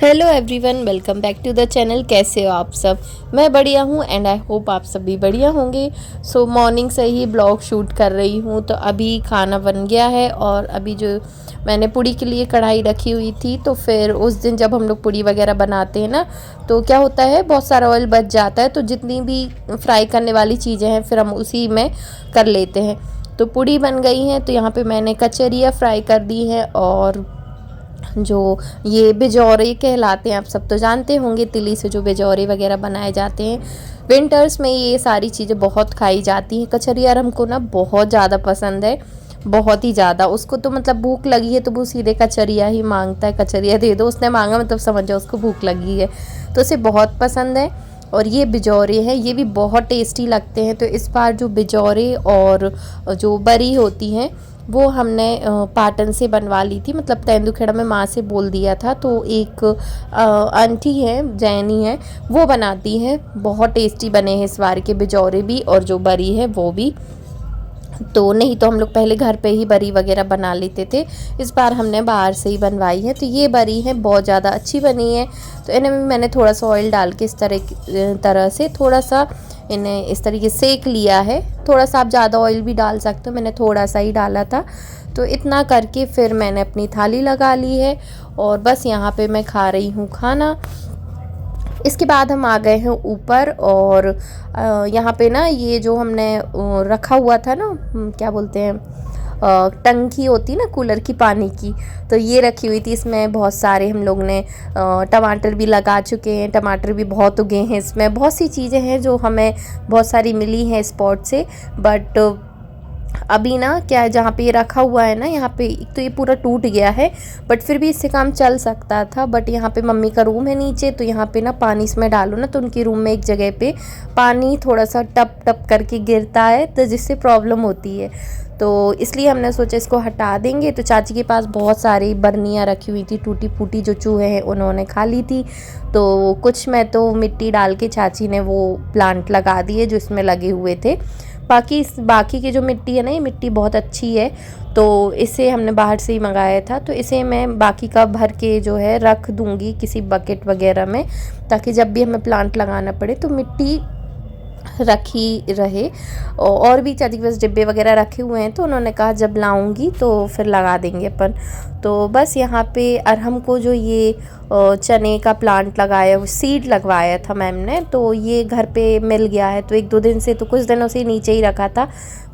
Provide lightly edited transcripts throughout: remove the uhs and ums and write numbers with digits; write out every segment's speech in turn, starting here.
Hello everyone, welcome back to the channel. कैसे हो आप सब? मैं बढ़िया हूँ एंड आई होप आप सब भी बढ़िया होंगे। सो मॉर्निंग से ही ब्लॉग शूट कर रही हूँ। तो अभी खाना बन गया है और अभी जो मैंने पूड़ी के लिए कढ़ाई रखी हुई थी, तो फिर उस दिन जब हम लोग पूड़ी वगैरह बनाते हैं ना, तो क्या होता है बहुत सारा ऑयल बच जाता है। तो जितनी भी फ्राई करने वाली चीज़ें हैं फिर हम उसी में कर लेते हैं। तो पूड़ी बन गई हैं, तो यहाँ पर मैंने कचरियाँ फ्राई कर दी हैं और जो ये बिजौरे कहलाते हैं, आप सब तो जानते होंगे, तिली से जो बिजौरे वगैरह बनाए जाते हैं। विंटर्स में ये सारी चीज़ें बहुत खाई जाती हैं। कचरिया हमको ना बहुत ज़्यादा पसंद है, बहुत ही ज़्यादा। उसको तो मतलब भूख लगी है तो वो सीधे कचरिया ही मांगता है, कचरिया दे दो। उसने मांगा मतलब समझो उसको भूख लगी है, तो उसे बहुत पसंद है। और ये बिजौरे हैं, ये भी बहुत टेस्टी लगते हैं। तो इस बार जो बिजौरे और जो बरी होती हैं वो हमने पाटन से बनवा ली थी, मतलब तेंदुखेड़ा में माँ से बोल दिया था। तो एक आंटी है, जैनी है, वो बनाती हैं। बहुत टेस्टी बने हैं इस बार के बिजौरे भी और जो बरी है वो भी। तो नहीं तो हम लोग पहले घर पे ही बरी वगैरह बना लेते थे, इस बार हमने बाहर से ही बनवाई है। तो ये बरी है, बहुत ज़्यादा अच्छी बनी है। तो इन्हें मैंने थोड़ा सा ऑयल डाल के इस तरह से थोड़ा सा इन्हें इस तरीके से सेक लिया है। थोड़ा सा आप ज़्यादा ऑयल भी डाल सकते हो, मैंने थोड़ा सा ही डाला था। तो इतना करके फिर मैंने अपनी थाली लगा ली है और बस यहाँ पे मैं खा रही हूँ खाना। इसके बाद हम आ गए हैं ऊपर और यहाँ पे ना ये जो हमने रखा हुआ था ना, क्या बोलते हैं, टंकी होती ना कूलर की पानी की, तो ये रखी हुई थी। इसमें बहुत सारे हम लोग ने टमाटर भी लगा चुके हैं, टमाटर भी बहुत उगे हैं। इसमें बहुत सी चीज़ें हैं जो हमें बहुत सारी मिली हैं स्पॉट से। बट अभी ना क्या है, जहाँ पे ये रखा हुआ है ना, यहाँ पे एक तो ये पूरा टूट गया है, बट फिर भी इससे काम चल सकता था। बट यहाँ पे मम्मी का रूम है नीचे, तो यहाँ पे ना पानी इसमें डालो ना तो उनके रूम में एक जगह पे पानी थोड़ा सा टप टप करके गिरता है, तो जिससे प्रॉब्लम होती है। तो इसलिए हमने सोचा इसको हटा देंगे। तो चाची के पास बहुत सारी बर्नियाँ रखी हुई थी, टूटी फूटी, जो चूहे हैं उन्होंने खा ली थी। तो कुछ में तो मिट्टी डाल के चाची ने वो प्लांट लगा दिए जो इसमें लगे हुए थे। बाकी की जो मिट्टी है ना, ये मिट्टी बहुत अच्छी है, तो इसे हमने बाहर से ही मंगाया था। तो इसे मैं बाकी का भर के जो है रख दूंगी किसी बकेट वगैरह में, ताकि जब भी हमें प्लांट लगाना पड़े तो मिट्टी रखी रहे। और भी चाची के पास डिब्बे वगैरह रखे हुए हैं, तो उन्होंने कहा जब लाऊंगी तो फिर लगा देंगे अपन। तो बस यहाँ पे अरहम को जो ये चने का प्लांट लगाया, वो सीड लगवाया था मैम ने, तो ये घर पे मिल गया है। तो एक दो दिन से, तो कुछ दिनों से नीचे ही रखा था,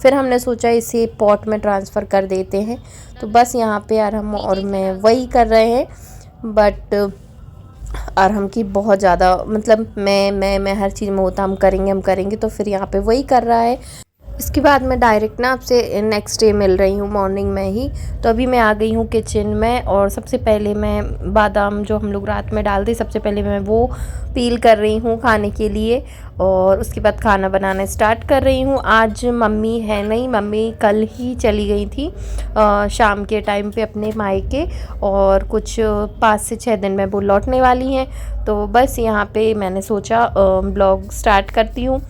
फिर हमने सोचा इसे पॉट में ट्रांसफ़र कर देते हैं। तो बस यहाँ पे अरहम और मैं वही कर रहे हैं। बट अरहम की बहुत ज़्यादा, मतलब मैं हर चीज़ में होता हम करेंगे, तो फिर यहाँ पे वही कर रहा है। इसके बाद मैं डायरेक्ट ना आपसे नेक्स्ट डे मिल रही हूँ मॉर्निंग में ही। तो अभी मैं आ गई हूँ किचन में और सबसे पहले मैं बादाम जो हम लोग रात में डालते, सबसे पहले मैं वो पील कर रही हूँ खाने के लिए, और उसके बाद खाना बनाना स्टार्ट कर रही हूँ। आज मम्मी है नहीं, मम्मी कल ही चली गई थी शाम के टाइम पे अपने मायके, और कुछ 5 से 6 दिन में वो लौटने वाली हैं। तो बस यहाँ पे मैंने सोचा ब्लॉग स्टार्ट करती हूँ।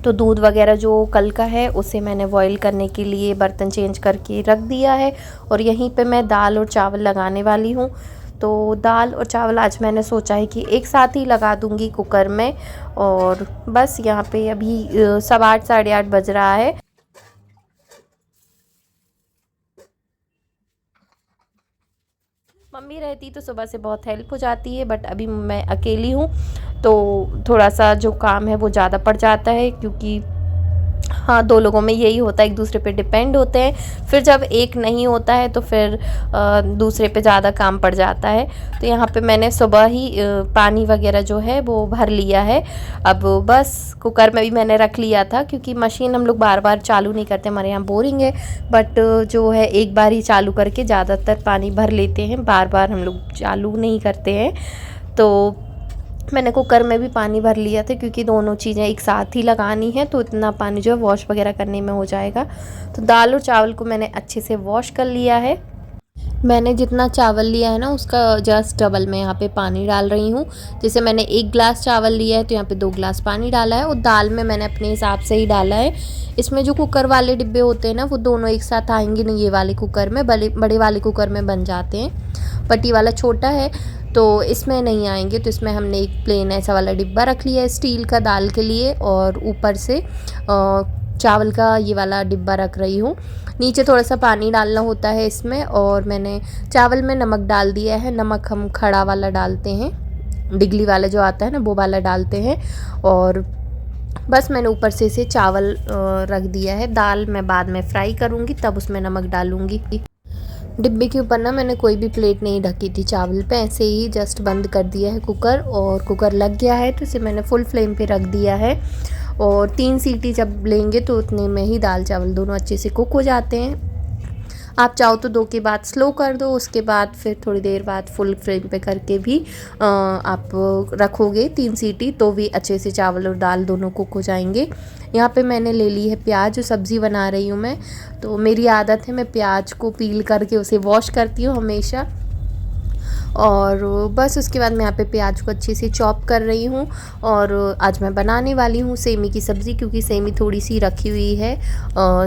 तो दूध वगैरह जो कल का है उसे मैंने बॉईल करने के लिए बर्तन चेंज करके रख दिया है, और यहीं पे मैं दाल और चावल लगाने वाली हूँ। तो दाल और चावल आज मैंने सोचा है कि एक साथ ही लगा दूँगी कुकर में। और बस यहाँ पे अभी 8:15 साढ़े 8 बज रहा है। मम्मी रहती तो सुबह से बहुत हेल्प हो जाती है, बट अभी मैं अकेली हूँ तो थोड़ा सा जो काम है वो ज़्यादा पड़ जाता है, क्योंकि हाँ, 2 लोगों में यही होता है, एक दूसरे पे डिपेंड होते हैं। फिर जब एक नहीं होता है तो फिर दूसरे पे ज़्यादा काम पड़ जाता है। तो यहाँ पे मैंने सुबह ही पानी वगैरह जो है वो भर लिया है। अब बस कुकर में भी मैंने रख लिया था, क्योंकि मशीन हम लोग बार बार चालू नहीं करते, हमारे यहाँ बोरिंग है। बट जो है एक बार ही चालू करके ज़्यादातर पानी भर लेते हैं, बार बार हम लोग चालू नहीं करते हैं। तो मैंने कुकर में भी पानी भर लिया था, क्योंकि दोनों चीज़ें एक साथ ही लगानी है, तो इतना पानी जो है वॉश वगैरह करने में हो जाएगा। तो दाल और चावल को मैंने अच्छे से वॉश कर लिया है। मैंने जितना चावल लिया है ना उसका जस्ट डबल मैं यहाँ पे पानी डाल रही हूँ। जैसे मैंने 1 ग्लास चावल लिया है तो यहाँ पे 2 ग्लास पानी डाला है, और दाल में मैंने अपने हिसाब से ही डाला है। इसमें जो कुकर वाले डिब्बे होते हैं ना, वो दोनों एक साथ आएंगे नहीं, ये वाले कुकर में, बड़े वाले कुकर में बन जाते हैं। पट्टी वाला छोटा है तो इसमें नहीं आएंगे। तो इसमें हमने एक प्लेन ऐसा वाला डिब्बा रख लिया है स्टील का दाल के लिए, और ऊपर से चावल का ये वाला डिब्बा रख रही हूँ। नीचे थोड़ा सा पानी डालना होता है इसमें, और मैंने चावल में नमक डाल दिया है। नमक हम खड़ा वाला डालते हैं, डिगली वाला जो आता है ना वो वाला डालते हैं। और बस मैंने ऊपर से इसे चावल रख दिया है। दाल मैं बाद में फ्राई करूँगी तब उसमें नमक डालूँगी। डिब्बे के ऊपर ना मैंने कोई भी प्लेट नहीं ढकी थी चावल पे, ऐसे ही जस्ट बंद कर दिया है कुकर, और कुकर लग गया है तो इसे मैंने फुल फ्लेम पे रख दिया है। और 3 सीटी जब लेंगे तो उतने में ही दाल चावल दोनों अच्छे से कुक हो जाते हैं। आप चाहो तो 2 के बाद स्लो कर दो, उसके बाद फिर थोड़ी देर बाद फुल फ्लेम पे करके भी आप रखोगे 3 सीटी, तो भी अच्छे से चावल और दाल दोनों कुक हो जाएंगे। यहाँ पे मैंने ले ली है प्याज, जो सब्ज़ी बना रही हूँ मैं। तो मेरी आदत है मैं प्याज को पील करके उसे वॉश करती हूँ हमेशा। और बस उसके बाद मैं यहाँ पे प्याज को अच्छे से चॉप कर रही हूँ। और आज मैं बनाने वाली हूँ सेमी की सब्ज़ी, क्योंकि सेमी थोड़ी सी रखी हुई है,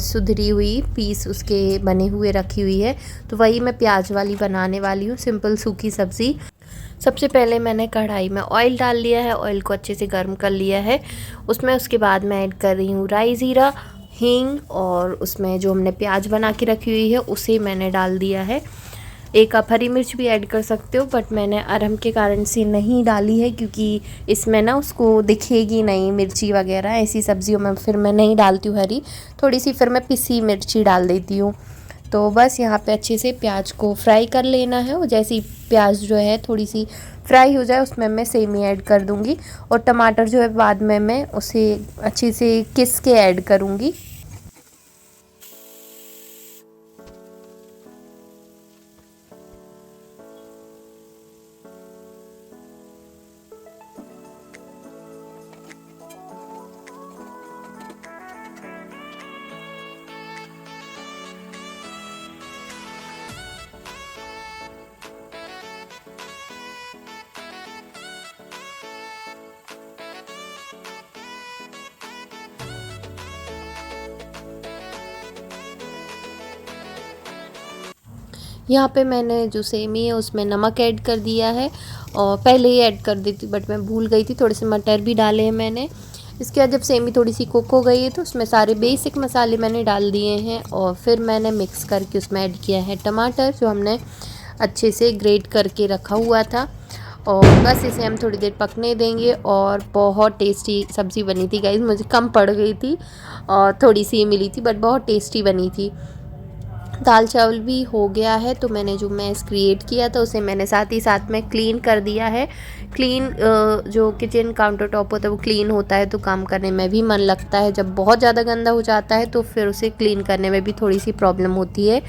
सुधरी हुई पीस उसके बने हुए रखी हुई है। तो वही मैं प्याज वाली बनाने वाली हूँ, सिंपल सूखी सब्ज़ी। सबसे पहले मैंने कढ़ाई में ऑयल डाल लिया है, ऑयल को अच्छे से गर्म कर लिया है। उसमें उसके बाद मैं ऐड कर रही हूँ राई ज़ीरा, हींग, और उसमें जो हमने प्याज बना के रखी हुई है उसे मैंने डाल दिया है। एक आप हरी मिर्च भी ऐड कर सकते हो, बट मैंने अरहम के कारण से नहीं डाली है, क्योंकि इसमें ना उसको दिखेगी नहीं मिर्ची वगैरह। ऐसी सब्जियों में फिर मैं नहीं डालती हूँ हरी, थोड़ी सी फिर मैं पिसी मिर्ची डाल देती हूँ। तो बस यहाँ पे अच्छे से प्याज को फ्राई कर लेना है, और जैसे ही प्याज जो है थोड़ी सी फ्राई हो जाए उसमें मैं सेमी ऐड कर दूँगी, और टमाटर जो है बाद में मैं उसे अच्छे से किस के ऐड करूँगी। यहाँ पे मैंने जो सेमी है उसमें नमक ऐड कर दिया है, और पहले ही ऐड कर दी थी बट मैं भूल गई थी। थोड़े से मटर भी डाले हैं मैंने। इसके बाद जब सेमी थोड़ी सी कुक हो गई है तो उसमें सारे बेसिक मसाले मैंने डाल दिए हैं, और फिर मैंने मिक्स करके उसमें ऐड किया है टमाटर, जो हमने अच्छे से ग्रेट करके रखा हुआ था। और बस इसे हम थोड़ी देर पकने देंगे। और बहुत टेस्टी सब्ज़ी बनी थी गाइस, मुझे कम पड़ गई थी और थोड़ी सी मिली थी, बट बहुत टेस्टी बनी थी। दाल चावल भी हो गया है, तो मैंने जो मैस क्रिएट किया था उसे मैंने साथ ही साथ में क्लीन कर दिया है। क्लीन जो किचन काउंटर टॉप होता है वो क्लीन होता है तो काम करने में भी मन लगता है। जब बहुत ज़्यादा गंदा हो जाता है तो फिर उसे क्लीन करने में भी थोड़ी सी प्रॉब्लम होती है।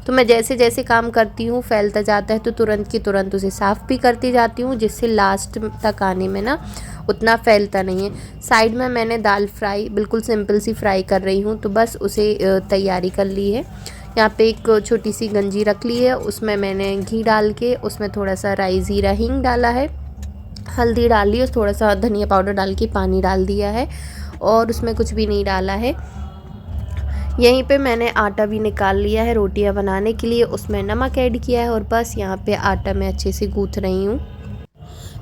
तो मैं जैसे जैसे काम करती हूँ फैलता जाता है तो तुरंत की तुरंत उसे साफ़ भी करती जाती हूँ, जिससे लास्ट तक आने में ना उतना फैलता नहीं है। साइड में मैंने दाल फ्राई बिल्कुल सिंपल सी फ्राई कर रही हूँ, तो बस उसे तैयारी कर ली है। यहाँ पे एक छोटी सी गंजी रख ली है, उसमें मैंने घी डाल के उसमें थोड़ा सा राई ज़ीरा हींग डाला है, हल्दी डाल ली और थोड़ा सा धनिया पाउडर डाल के पानी डाल दिया है, और उसमें कुछ भी नहीं डाला है। यहीं पे मैंने आटा भी निकाल लिया है रोटियां बनाने के लिए, उसमें नमक ऐड किया है, और बस यहाँ पे आटा मैं अच्छे से गूँथ रही हूँ।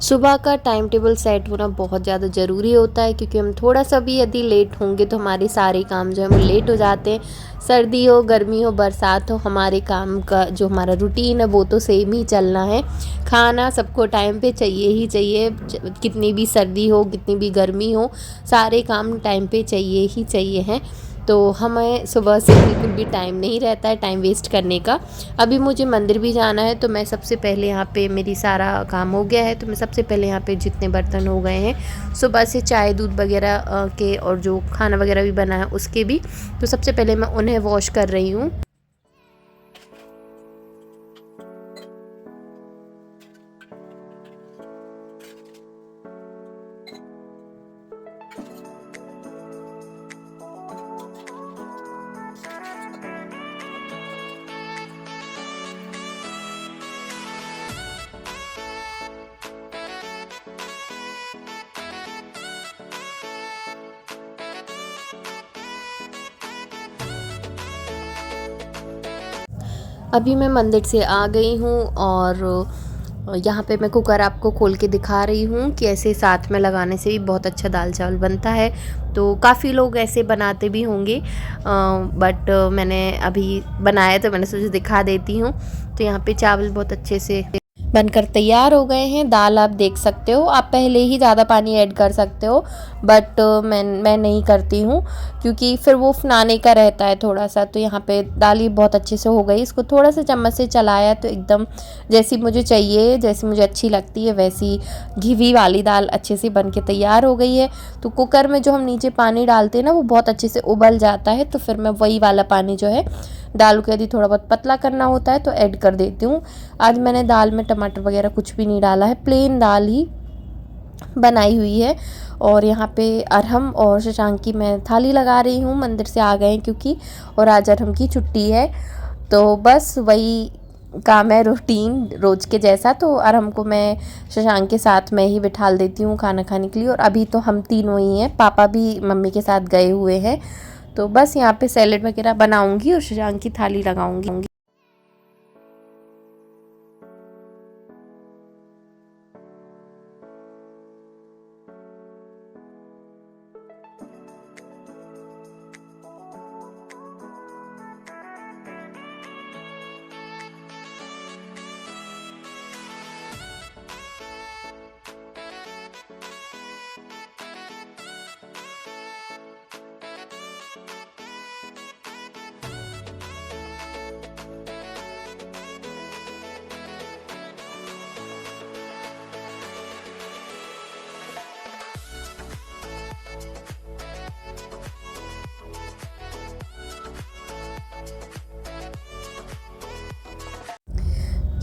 सुबह का टाइम टेबल सेट होना बहुत ज़्यादा ज़रूरी होता है, क्योंकि हम थोड़ा सा भी यदि लेट होंगे तो हमारे सारे काम जो है वो लेट हो जाते हैं। सर्दी हो, गर्मी हो, बरसात हो, हमारे काम का जो हमारा रूटीन है वो तो सेम ही चलना है। खाना सबको टाइम पे चाहिए ही चाहिए, कितनी भी सर्दी हो, कितनी भी गर्मी हो, सारे काम टाइम पे चाहिए ही चाहिए हैं। तो हमें सुबह से बिल्कुल भी टाइम नहीं रहता है टाइम वेस्ट करने का। अभी मुझे मंदिर भी जाना है, तो मैं सबसे पहले यहाँ पे मेरी सारा काम हो गया है, तो मैं सबसे पहले यहाँ पे जितने बर्तन हो गए हैं सुबह से चाय दूध वगैरह के, और जो खाना वगैरह भी बना है उसके भी, तो सबसे पहले मैं उन्हें वॉश कर रही हूँ। अभी मैं मंदिर से आ गई हूँ, और यहाँ पे मैं कुकर आपको खोल के दिखा रही हूँ कि ऐसे साथ में लगाने से भी बहुत अच्छा दाल चावल बनता है। तो काफ़ी लोग ऐसे बनाते भी होंगे, बट मैंने अभी बनाया तो मैंने सोचा दिखा देती हूँ। तो यहाँ पे चावल बहुत अच्छे से बनकर तैयार हो गए हैं। दाल आप देख सकते हो, आप पहले ही ज़्यादा पानी ऐड कर सकते हो, बट मैं नहीं करती हूँ क्योंकि फिर वो फनाने का रहता है थोड़ा सा। तो यहाँ पे दाल ही बहुत अच्छे से हो गई। इसको थोड़ा सा चम्मच से चलाया तो एकदम जैसी मुझे चाहिए, जैसी मुझे अच्छी लगती है वैसी घिवी वाली दाल अच्छे से बन के तैयार हो गई है। तो कुकर में जो हम नीचे पानी डालते हैं ना, वो बहुत अच्छे से उबल जाता है। तो फिर मैं वही वाला पानी जो है दाल को यदि थोड़ा बहुत पतला करना होता है तो ऐड कर देती हूँ। आज मैंने दाल में टमाटर वगैरह कुछ भी नहीं डाला है, प्लेन दाल ही बनाई हुई है। और यहाँ पे अरहम और शशांक की मैं थाली लगा रही हूँ। मंदिर से आ गए हैं क्योंकि, और आज अरहम की छुट्टी है। तो बस वही काम है रूटीन रोज़ के जैसा। तो अरहम को मैं शशांक के साथ में ही बिठाल देती हूँ खाना खाने के लिए। और अभी तो हम तीनों ही हैं, पापा भी मम्मी के साथ गए हुए हैं। तो बस यहाँ पे सैलेड वगैरह बनाऊंगी और शशांक की थाली लगाऊंगी।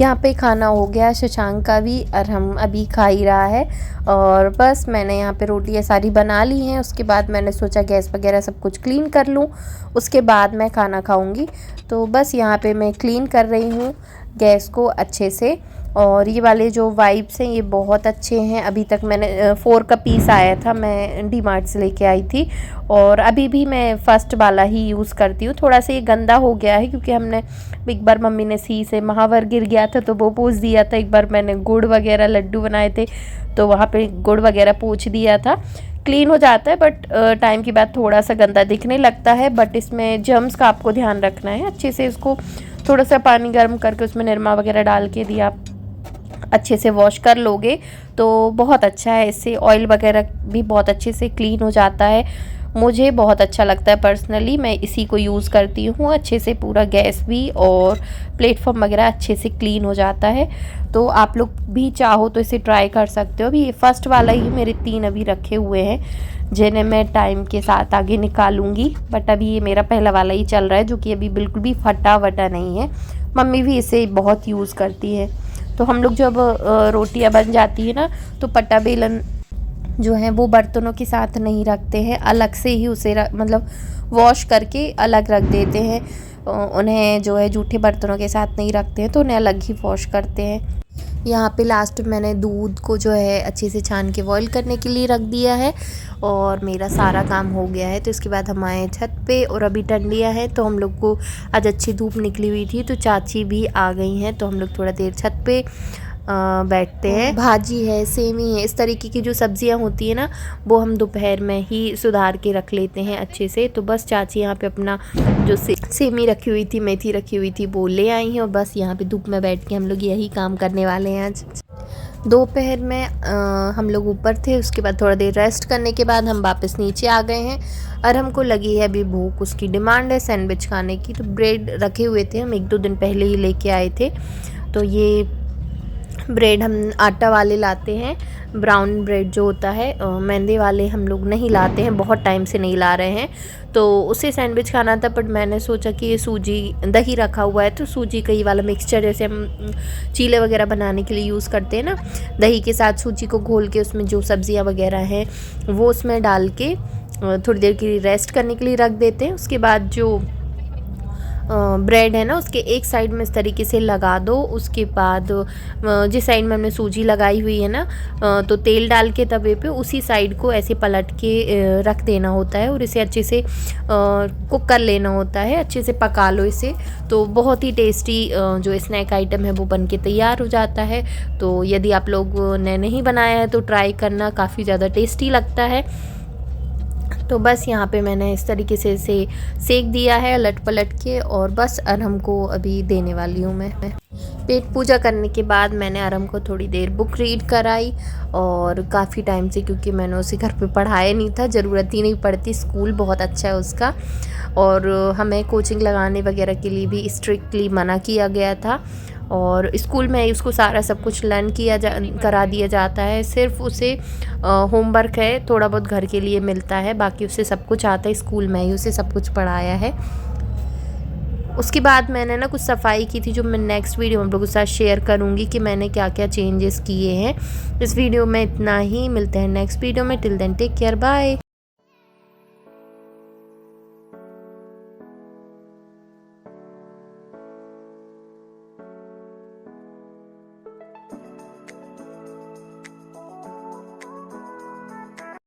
यहाँ पे खाना हो गया शशांक का भी, और हम अभी खा ही रहा है। और बस मैंने यहाँ पे रोटियाँ सारी बना ली हैं। उसके बाद मैंने सोचा गैस वगैरह सब कुछ क्लीन कर लूँ, उसके बाद मैं खाना खाऊंगी। तो बस यहाँ पे मैं क्लीन कर रही हूँ गैस को अच्छे से। और ये वाले जो वाइप्स हैं ये बहुत अच्छे हैं। अभी तक मैंने 4 का पीस आया था, मैं डी मार्ट से लेके आई थी। और अभी भी मैं फ़र्स्ट वाला ही यूज़ करती हूँ। थोड़ा सा ये गंदा हो गया है क्योंकि हमने एक बार मम्मी ने सी से महावर गिर गया था तो वो पोंछ दिया था। एक बार मैंने गुड़ वगैरह लड्डू बनाए थे तो वहाँ पे गुड़ वगैरह पोंछ दिया था। क्लीन हो जाता है बट टाइम के बाद थोड़ा सा गंदा दिखने लगता है। बट इसमें जर्म्स का आपको ध्यान रखना है अच्छे से। इसको थोड़ा सा पानी गर्म करके उसमें निरमा वगैरह डाल के यदि आप अच्छे से वॉश कर लोगे तो बहुत अच्छा है। इससे ऑयल वगैरह भी बहुत अच्छे से क्लीन हो जाता है। मुझे बहुत अच्छा लगता है पर्सनली, मैं इसी को यूज़ करती हूँ। अच्छे से पूरा गैस भी और प्लेटफॉर्म वगैरह अच्छे से क्लीन हो जाता है। तो आप लोग भी चाहो तो इसे ट्राई कर सकते हो। अभी ये फर्स्ट वाला ही मेरे 3 अभी रखे हुए हैं जिन्हें मैं टाइम के साथ आगे निकालूंगी। बट अभी ये मेरा पहला वाला ही चल रहा है जो कि अभी बिल्कुल भी फटा वटा नहीं है। मम्मी भी इसे बहुत यूज़ करती है। तो हम लोग जब रोटियां बन जाती है ना तो पट्टा बेलन जो है वो बर्तनों के साथ नहीं रखते हैं, अलग से ही उसे मतलब वॉश करके अलग रख देते हैं। उन्हें जो है जूठे बर्तनों के साथ नहीं रखते हैं तो उन्हें अलग ही वॉश करते हैं। यहाँ पे लास्ट मैंने दूध को जो है अच्छे से छान के बॉईल करने के लिए रख दिया है और मेरा सारा काम हो गया है। तो इसके बाद हम आए छत पे और अभी ठंडियाँ हैं तो हम लोग को आज अच्छी धूप निकली हुई थी तो चाची भी आ गई हैं तो हम लोग थोड़ा देर छत पे बैठते हैं। भाजी है, सेमी है, इस तरीके की जो सब्जियां होती है ना वो हम दोपहर में ही सुधार के रख लेते हैं अच्छे से। तो बस चाची यहाँ पे अपना जो सेमी रखी हुई थी, मेथी रखी हुई थी वो ले आई हैं और बस यहाँ पे धूप में बैठ के हम लोग यही काम करने वाले हैं आज। दोपहर में हम लोग ऊपर थे, उसके बाद थोड़ा देर रेस्ट करने के बाद हम वापस नीचे आ गए हैं और हमको लगी है अभी भूख, उसकी डिमांड है सैंडविच खाने की। तो ब्रेड रखे हुए थे, हम 1-2 दिन पहले ही लेके आए थे। तो ये ब्रेड हम आटा वाले लाते हैं, ब्राउन ब्रेड जो होता है, मैदे वाले हम लोग नहीं लाते हैं, बहुत टाइम से नहीं ला रहे हैं। तो उसे सैंडविच खाना था बट मैंने सोचा कि ये सूजी दही रखा हुआ है तो सूजी का ये वाला मिक्सचर जैसे हम चीले वगैरह बनाने के लिए यूज़ करते हैं ना, दही के साथ सूजी को घोल के उसमें जो सब्जियां वगैरह हैं वो उसमें डाल के थोड़ी देर के लिए रेस्ट करने के लिए रख देते हैं। उसके बाद जो ब्रेड है ना उसके एक साइड में इस तरीके से लगा दो। उसके बाद जिस साइड में हमने सूजी लगाई हुई है ना, तो तेल डाल के तवे पे उसी साइड को ऐसे पलट के रख देना होता है और इसे अच्छे से कुक कर लेना होता है। अच्छे से पका लो इसे, तो बहुत ही टेस्टी जो स्नैक आइटम है वो बन के तैयार हो जाता है। तो यदि आप लोग ने नहीं बनाया है तो ट्राई करना, काफ़ी ज़्यादा टेस्टी लगता है। तो बस यहाँ पे मैंने इस तरीके से इसे सेक दिया है लट पलट के, और बस अरहम को अभी देने वाली हूँ मैं। पेट पूजा करने के बाद मैंने अरहम को थोड़ी देर बुक रीड कराई, और काफ़ी टाइम से, क्योंकि मैंने उसे घर पे पढ़ाया नहीं था, ज़रूरत ही नहीं पड़ती, स्कूल बहुत अच्छा है उसका, और हमें कोचिंग लगाने वगैरह के लिए भी स्ट्रिक्टली मना किया गया था। और स्कूल में ही उसको सारा सब कुछ लर्न करा दिया जाता है। सिर्फ उसे होमवर्क है, थोड़ा बहुत घर के लिए मिलता है, बाकी उसे सब कुछ आता है। स्कूल में ही उसे सब कुछ पढ़ाया है। उसके बाद मैंने ना कुछ सफाई की थी, जो मैं नेक्स्ट वीडियो में लोगों के साथ शेयर करूँगी कि मैंने क्या क्या चेंजेस किए हैं। इस वीडियो में इतना ही, मिलते हैं नेक्स्ट वीडियो में। Till then take care, bye.